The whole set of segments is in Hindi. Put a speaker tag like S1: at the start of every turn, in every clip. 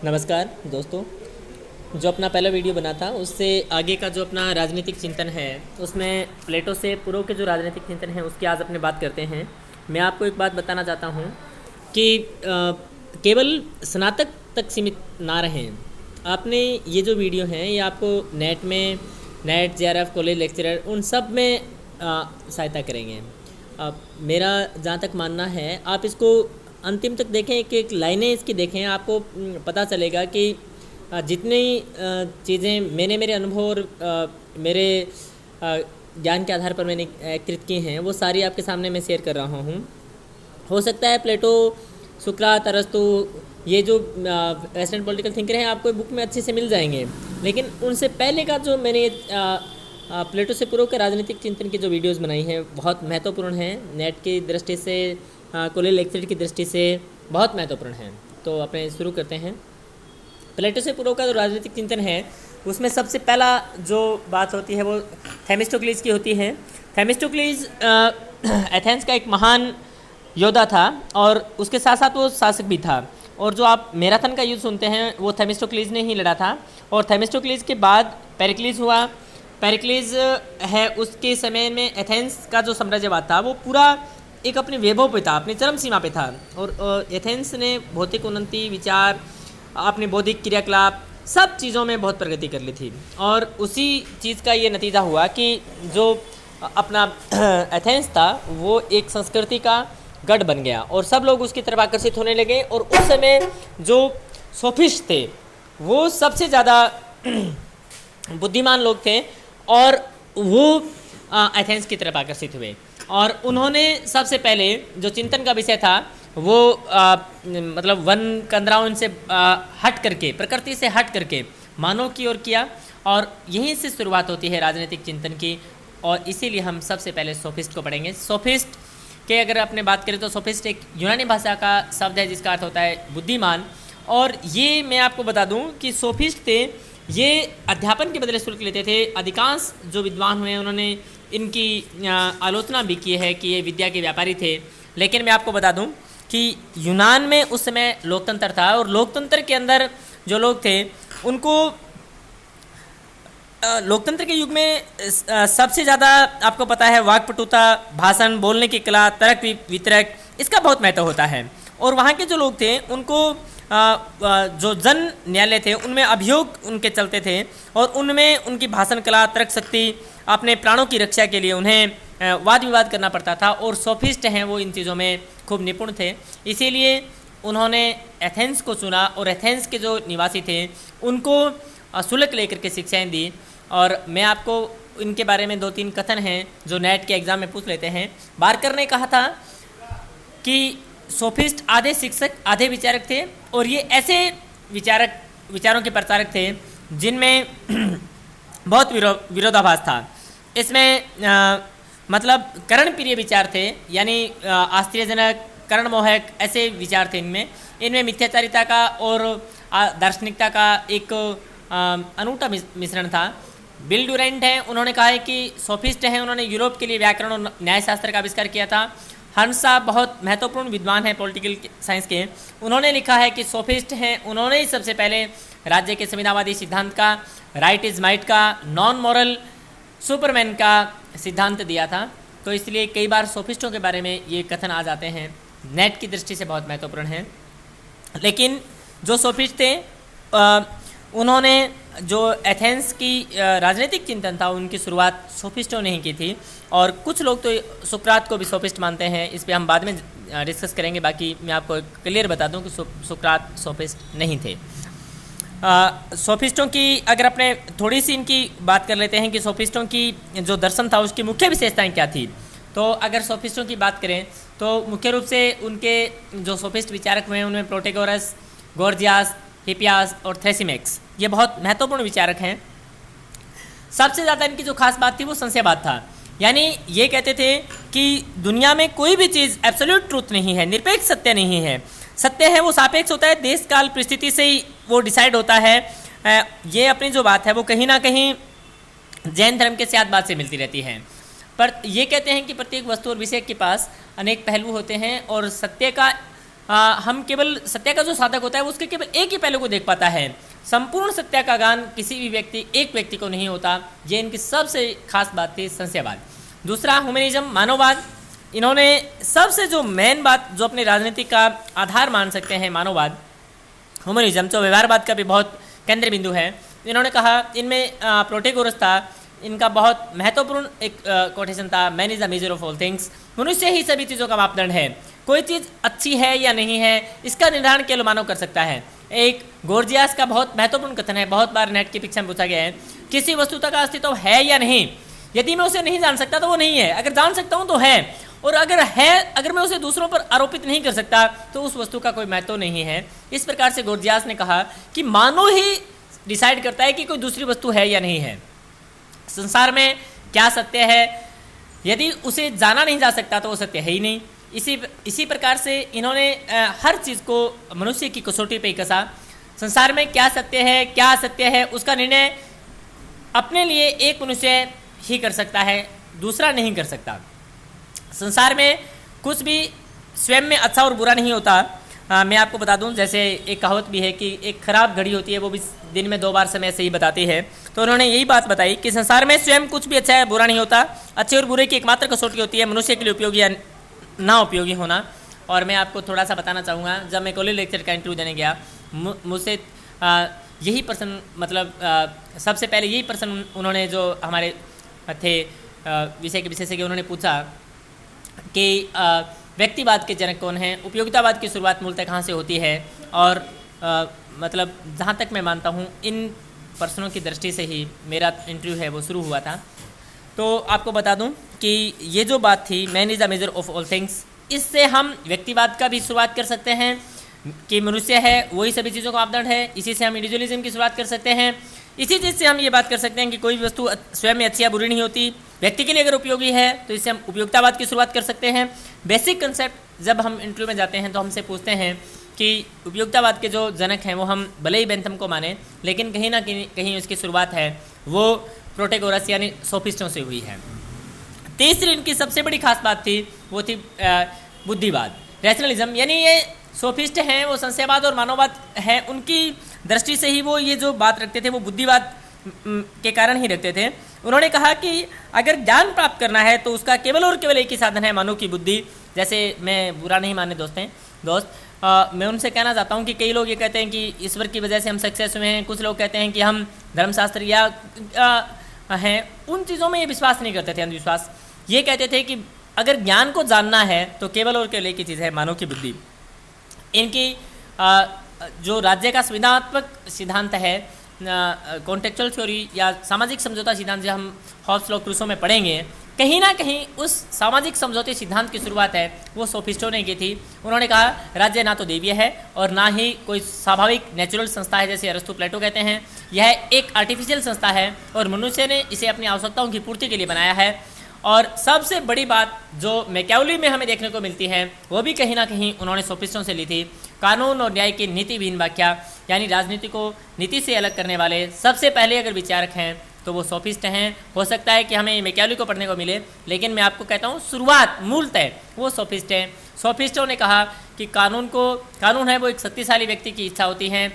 S1: नमस्कार दोस्तों। जो अपना पहला वीडियो बना था उससे आगे का जो अपना राजनीतिक चिंतन है उसमें प्लेटो से पूर्व के जो राजनीतिक चिंतन है उसकी आज अपने बात करते हैं। मैं आपको एक बात बताना चाहता हूँ कि केवल स्नातक तक सीमित ना रहें। आपने ये जो वीडियो हैं ये आपको नेट जेआरएफ कॉलेज लेक्चरर उन सब में सहायता करेंगे। मेरा जहाँ तक मानना है आप इसको अंतिम तक देखें, एक एक लाइनें इसकी देखें, आपको पता चलेगा कि जितनी चीज़ें मैंने मेरे अनुभव और मेरे ज्ञान के आधार पर मैंने एकत्रित की हैं वो सारी आपके सामने मैं शेयर कर रहा हूँ। हो सकता है प्लेटो, सुकरात, अरस्तु ये जो वेस्टर्न पॉलिटिकल थिंकर हैं आपको बुक में अच्छे से मिल जाएंगे, लेकिन उनसे पहले का जो मैंने प्लेटो से पूर्व के राजनीतिक चिंतन की जो वीडियोस बनाई हैं बहुत महत्वपूर्ण हैं। नेट की दृष्टि से, कॉलेज लेक्चर की दृष्टि से बहुत महत्वपूर्ण हैं। तो अपने शुरू करते हैं। प्लेटो से पूर्व का जो राजनीतिक चिंतन है उसमें सबसे पहला जो बात होती है वो थेमिस्टोक्लीज की होती है। थेमिस्टोक्लीज एथेंस का एक महान योद्धा था और उसके साथ साथ वो शासक भी था। और जो आप मैराथन का युद्ध सुनते हैं वो थेमिस्टोक्लीज ने ही लड़ा था। और थेमिस्टोक्लीज के बाद पेरिक्लीज हुआ। पेरिक्लीज है उसके समय में एथेंस का जो साम्राज्यवाद था वो पूरा एक अपने वैभव पे था, अपनी चरम सीमा पे था। और एथेंस ने भौतिक उन्नति, विचार, अपने बौद्धिक क्रियाकलाप सब चीज़ों में बहुत प्रगति कर ली थी। और उसी चीज़ का ये नतीजा हुआ कि जो अपना एथेंस था वो एक संस्कृति का गढ़ बन गया और सब लोग उसकी तरफ आकर्षित होने लगे। और उस समय जो सोफिस्ट थे वो सबसे ज़्यादा बुद्धिमान लोग थे और वो एथेंस की तरफ आकर्षित हुए। और उन्होंने सबसे पहले जो चिंतन का विषय था वो मतलब वन कंदराओं से हट करके, प्रकृति से हट करके मानव की ओर किया। और यहीं से शुरुआत होती है राजनीतिक चिंतन की। और इसीलिए हम सबसे पहले सोफिस्ट को पढ़ेंगे। सोफिस्ट के अगर अपने बात करें तो सोफिस्ट एक यूनानी भाषा का शब्द है जिसका अर्थ होता है बुद्धिमान। और ये मैं आपको बता दूं कि सोफिस्ट थे, ये अध्यापन के बदले शुल्क लेते थे। अधिकांश जो विद्वान हुए उन्होंने इनकी आलोचना भी की है कि ये विद्या के व्यापारी थे। लेकिन मैं आपको बता दूं कि यूनान में उस समय लोकतंत्र था और लोकतंत्र के अंदर जो लोग थे उनको लोकतंत्र के युग में सबसे ज़्यादा आपको पता है वाक्पटुता, भाषण, बोलने की कला, तर्क वितर्क, इसका बहुत महत्व होता है। और वहाँ के जो लोग थे उनको जो जन न्यायालय थे उनमें अभियोग उनके चलते थे और उनमें उनकी भाषण कला, तर्क शक्ति, अपने प्राणों की रक्षा के लिए उन्हें वाद विवाद करना पड़ता था। और सोफिस्ट हैं वो इन चीज़ों में खूब निपुण थे, इसीलिए उन्होंने एथेंस को चुना और एथेंस के जो निवासी थे उनको शुल्क लेकर के शिक्षाएं दी। और मैं आपको इनके बारे में 2-3 कथन हैं जो नेट के एग्ज़ाम में पूछ लेते हैं। बारकर ने कहा था कि सोफिस्ट आधे शिक्षक आधे विचारक थे और ये ऐसे विचारों के प्रचारक थे जिनमें बहुत विरोधाभास था। इसमें मतलब करणप्रिय विचार थे, यानी आश्चर्यजनक, करणमोहक ऐसे विचार थे। इनमें मिथ्याचारिता का और दार्शनिकता का एक अनूठा मिश्रण था। बिल डुरेंट हैं, उन्होंने कहा है कि सोफिस्ट हैं, उन्होंने यूरोप के लिए व्याकरण और न्यायशास्त्र का आविष्कार किया था। हंस साहब बहुत महत्वपूर्ण विद्वान हैं पॉलिटिकल साइंस के, उन्होंने लिखा है कि सोफिस्ट हैं, उन्होंने ही सबसे पहले राज्य के संविधानवादी सिद्धांत का, राइट इज माइट का, नॉन मॉरल सुपरमैन का सिद्धांत दिया था। तो इसलिए कई बार सोफिस्टों के बारे में ये कथन आ जाते हैं, नेट की दृष्टि से बहुत महत्वपूर्ण है। लेकिन जो सोफिस्ट थे उन्होंने जो एथेंस की राजनीतिक चिंतन था उनकी शुरुआत सोफिस्टों ने ही की थी। और कुछ लोग तो सुकरात को भी सोफिस्ट मानते हैं, इस पे हम बाद में डिस्कस करेंगे। बाकी मैं आपको क्लियर बता दूं कि सुकरात सोफिस्ट नहीं थे। सोफिस्टों की अगर अपने थोड़ी सी इनकी बात कर लेते हैं कि सोफिस्टों की जो दर्शन था उसकी मुख्य विशेषताएं क्या थी। तो अगर सोफिस्टों की बात करें तो मुख्य रूप से उनके जो सोफिस्ट विचारक हुए उनमें प्रोटेगोरस, गोर्जियास, हिपियास और थ्रेसिमेक्स ये बहुत महत्वपूर्ण विचारक हैं। सबसे ज़्यादा इनकी जो खास बात थी वो संशयवाद था, यानी ये कहते थे कि दुनिया में कोई भी चीज़ एब्सोल्यूट ट्रूथ नहीं है, निरपेक्ष सत्य नहीं है। सत्य है वो सापेक्ष होता है, देश काल परिस्थिति से ही वो डिसाइड होता है। ये अपनी जो बात है वो कहीं ना कहीं जैन धर्म के सिद्धांत से मिलती रहती है। पर ये कहते हैं कि प्रत्येक वस्तु और विषय के पास अनेक पहलू होते हैं और सत्य का हम केवल सत्य का जो साधक होता है वो उसके केवल एक ही पहलू को देख पाता है। संपूर्ण सत्य का ज्ञान किसी भी एक व्यक्ति को नहीं होता। ये इनकी सबसे खास बात थी संशयवाद। दूसरा ह्यूमनिज्म, मानववाद। इन्होंने सबसे जो मेन बात जो अपनी राजनीति का आधार मान सकते हैं मानववाद, ह्यूमनिज्म, जो व्यवहारवाद का भी बहुत केंद्र बिंदु है। इन्होंने कहा इनमें प्रोटेगोरस था, इनका बहुत महत्वपूर्ण एक कोटेशन था, man is the measure of all things. मनुष्य ही सभी चीज़ों का मापदंड है। कोई चीज़ अच्छी है या नहीं है इसका निर्धारण केवल मानव कर सकता है। एक गोर्जियास का बहुत महत्वपूर्ण कथन है, बहुत बार नेट की परीक्षा में पूछा गया है, किसी वस्तुता का अस्तित्व है या नहीं। यदि मैं उसे नहीं जान सकता तो वो नहीं है, अगर जान सकता हूँ तो है, और अगर मैं उसे दूसरों पर आरोपित नहीं कर सकता तो उस वस्तु का कोई महत्व नहीं है। इस प्रकार से गोर्जियास ने कहा कि मानव ही डिसाइड करता है कि कोई दूसरी वस्तु है या नहीं है। संसार में क्या सत्य है, यदि उसे जाना नहीं जा सकता तो वो सत्य है ही नहीं। इसी प्रकार से इन्होंने हर चीज़ को मनुष्य की कसौटी पे ही कसा। संसार में क्या सत्य है क्या असत्य है उसका निर्णय अपने लिए एक मनुष्य ही कर सकता है, दूसरा नहीं कर सकता। संसार में कुछ भी स्वयं में अच्छा और बुरा नहीं होता। मैं आपको बता दूं, जैसे एक कहावत भी है कि एक खराब घड़ी होती है वो भी दिन में 2 बार समय से ही बताती है। तो उन्होंने यही बात बताई कि संसार में स्वयं कुछ भी अच्छा है बुरा नहीं होता। अच्छे और बुरे की एकमात्र कसौटी होती है मनुष्य के लिए उपयोगी या ना उपयोगी होना। और मैं आपको थोड़ा सा बताना चाहूँगा, जब मैं कॉलेज लेक्चर का इंटरव्यू देने गया, मुझसे यही प्रश्न, मतलब सबसे पहले यही प्रश्न उन्होंने, जो हमारे थे विषय के विशेषज्ञ, उन्होंने पूछा कि व्यक्तिवाद के जनक कौन हैं, उपयोगितावाद की शुरुआत मूलतः कहाँ से होती है। और मतलब जहाँ तक मैं मानता हूँ इन प्रश्नों की दृष्टि से ही मेरा इंटरव्यू है वो शुरू हुआ था। तो आपको बता दूं कि ये जो बात थी man is the measure of all things, इससे हम व्यक्तिवाद का भी शुरुआत कर सकते हैं कि मनुष्य है वही सभी चीज़ों का मापदंड है। इसी से हम इंडिविजुअलिज्म की शुरुआत कर सकते हैं। इसी चीज़ से हम ये बात कर सकते हैं कि कोई भी वस्तु स्वयं में अच्छी या बुरी नहीं होती, व्यक्ति के लिए अगर उपयोगी है तो इससे हम उपयोगितावाद की शुरुआत कर सकते हैं। बेसिक कंसेप्ट जब हम इंटरव्यू में जाते हैं तो हमसे पूछते हैं कि उपयोगितावाद के जो जनक हैं वो हम भले ही बेंथम को माने, लेकिन कहीं ना कहीं उसकी शुरुआत है वो प्रोटेगोरस यानी सोफिस्टों से हुई है। तीसरी इनकी सबसे बड़ी खास बात थी वो थी बुद्धिवाद, रैशनलिज्म। यानी ये सोफिस्ट हैं, वो संशयवाद और मानववाद है, उनकी दृष्टि से ही वो ये जो बात रखते थे वो बुद्धिवाद के कारण ही रखते थे। उन्होंने कहा कि अगर ज्ञान प्राप्त करना है तो उसका केवल और केवल एक ही साधन है, मानव की बुद्धि। जैसे मैं बुरा नहीं माने दोस्त, मैं उनसे कहना चाहता हूँ कि कई लोग ये कहते हैं कि ईश्वर की वजह से हम सक्सेस हुए हैं, कुछ लोग कहते हैं कि हम धर्मशास्त्र या हैं, उन चीज़ों में ये विश्वास नहीं करते थे, अंधविश्वास। ये कहते थे कि अगर ज्ञान को जानना है तो केवल और केवल एक ही चीज़ है, मानव की बुद्धि। इनकी जो राज्य का संविधानात्मक सिद्धांत है, कॉन्टेक्चुअल थ्योरी या सामाजिक समझौता सिद्धांत, जो हम हॉब्स लॉ क्रूसो में पढ़ेंगे, कहीं ना कहीं उस सामाजिक समझौते सिद्धांत की शुरुआत है वो सोफिस्टों ने की थी। उन्होंने कहा राज्य ना तो दैवीय है और ना ही कोई स्वाभाविक नेचुरल संस्था है जैसे अरस्तु प्लेटो कहते हैं, यह एक आर्टिफिशियल संस्था है और मनुष्य ने इसे अपनी आवश्यकताओं की पूर्ति के लिए बनाया है। और सबसे बड़ी बात जो मैकियावेली में हमें देखने को मिलती है वो भी कहीं ना कहीं उन्होंने सोफिस्टों से ली थी। कानून और न्याय की नीतिविहीन व्याख्या, यानी राजनीति को नीति से अलग करने वाले सबसे पहले अगर विचारक हैं तो वो सोफिस्ट हैं। हो सकता है कि हमें मैकियावेली को पढ़ने को मिले, लेकिन मैं आपको कहता हूँ शुरुआत मूलतः वो सोफिस्ट हैं। सोफिस्टों ने कहा कि कानून है वो एक शक्तिशाली व्यक्ति की इच्छा होती है,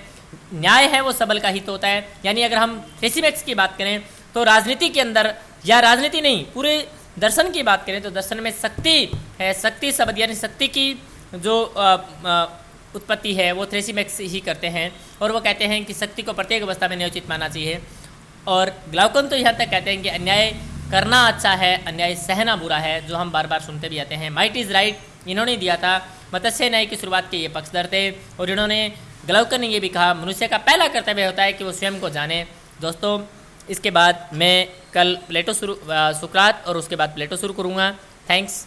S1: न्याय है वो सबल का हित होता है। यानी अगर हम थ्रेसिमेक्स की बात करें तो राजनीति के अंदर, या राजनीति नहीं पूरे दर्शन की बात करें तो दर्शन में शक्ति है, शक्ति शब्द यानी शक्ति की जो उत्पत्ति है वो थ्रेसिमेक्स ही करते हैं। और वो कहते हैं कि शक्ति को प्रत्येक अवस्था में न्यायोचित मानना चाहिए। और ग्लाउकन तो यहाँ तक कहते हैं कि अन्याय करना अच्छा है, अन्याय सहना बुरा है, जो हम बार बार सुनते भी आते हैं। माइट इज़ राइट इन्होंने दिया था, मत्स्य न्याय की शुरुआत के ये पक्षधर थे। और इन्होंने, ग्लाउकन ने ये भी कहा मनुष्य का पहला कर्तव्य होता है कि वो स्वयं को जाने। दोस्तों इसके बाद मैं कल सुकरात और उसके बाद प्लेटो शुरू करूँगा। थैंक्स।